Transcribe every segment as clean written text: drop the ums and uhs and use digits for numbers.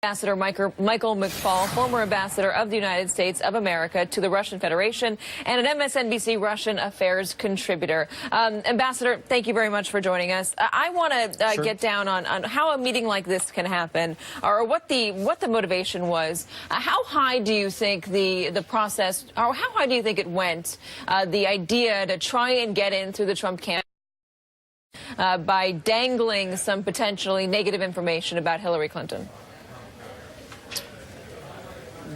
Ambassador Michael McFaul, former ambassador of the United States of America to the Russian Federation and an MSNBC Russian affairs contributor. Ambassador, thank you very much for joining us. I want to Sure. get down on how a meeting like this can happen, or what the motivation was. How high do you think the process, or how high do you think it went, the idea to try and get in through the Trump campaign by dangling some potentially negative information about Hillary Clinton?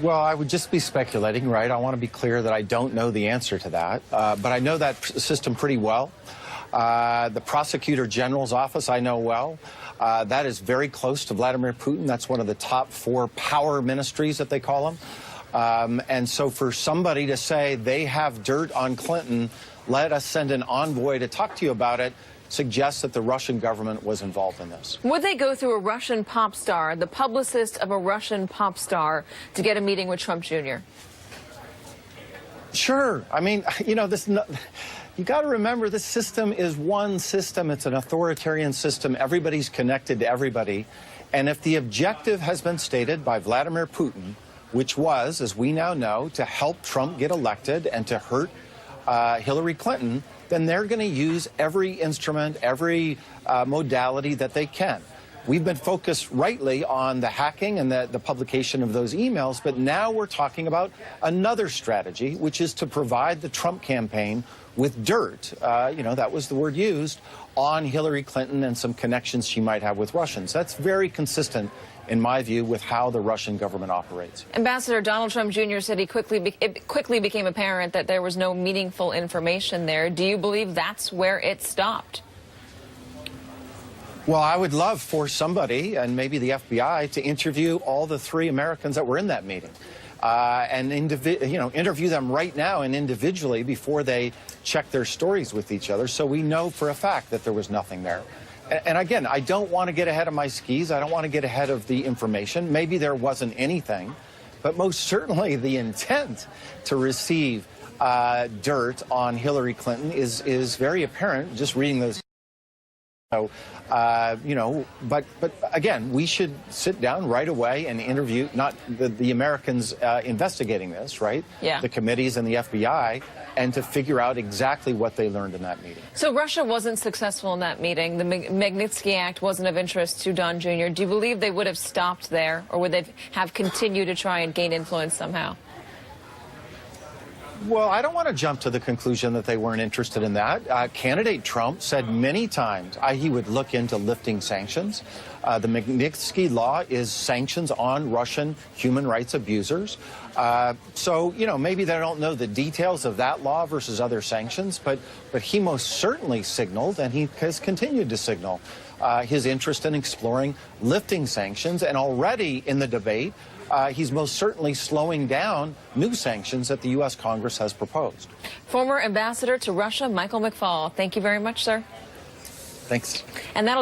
Well, I would just be speculating, right? I want to be clear that I don't know the answer to that, but I know that system pretty well. The Prosecutor General's office I know well. That is very close to Vladimir Putin. That's one of the top 4 power ministries that they call them. And so for somebody to say they have dirt on Clinton, let us send an envoy to talk to you about it, suggests that the Russian government was involved in this. Would they go through a Russian pop star, the publicist of a Russian pop star, to get a meeting with Trump Jr.? Sure. I mean, you know, you got to remember this system is one system. It's an authoritarian system. Everybody's connected to everybody. And if the objective has been stated by Vladimir Putin, which was, as we now know, to help Trump get elected and to hurt Hillary Clinton, then they're going to use every instrument, every modality that they can. We've been focused rightly on the hacking and the publication of those emails, but now we're talking about another strategy, which is to provide the Trump campaign with dirt, you know, that was the word used, on Hillary Clinton and some connections she might have with Russians. That's very consistent, in my view, with how the Russian government operates. Ambassador, Donald Trump Jr. said it quickly became apparent that there was no meaningful information there. Do you believe that's where it stopped? Well, I would love for somebody, and maybe the FBI, to interview all the 3 Americans that were in that meeting. And interview them right now and individually before they check their stories with each other, so we know for a fact that there was nothing there. And again, I don't want to get ahead of my skis. I don't want to get ahead of the information. Maybe there wasn't anything, but most certainly the intent to receive dirt on Hillary Clinton is very apparent just reading those. So, you know, but again, we should sit down right away and interview not the Americans investigating this, right? Yeah. The committees and the FBI, and to figure out exactly what they learned in that meeting. So Russia wasn't successful in that meeting. The Magnitsky Act wasn't of interest to Don Jr. Do you believe they would have stopped there, or would they have continued to try and gain influence somehow? Well, I don't want to jump to the conclusion that they weren't interested in that. Candidate Trump said many times he would look into lifting sanctions. The Magnitsky Law is sanctions on Russian human rights abusers. So, you know, maybe they don't know the details of that law versus other sanctions, but he most certainly signaled, and he has continued to signal, his interest in exploring lifting sanctions. And already in the debate, he's most certainly slowing down new sanctions that the U.S. Congress has proposed. Former ambassador to Russia, Michael McFaul. Thank you very much, sir. Thanks. And that'll do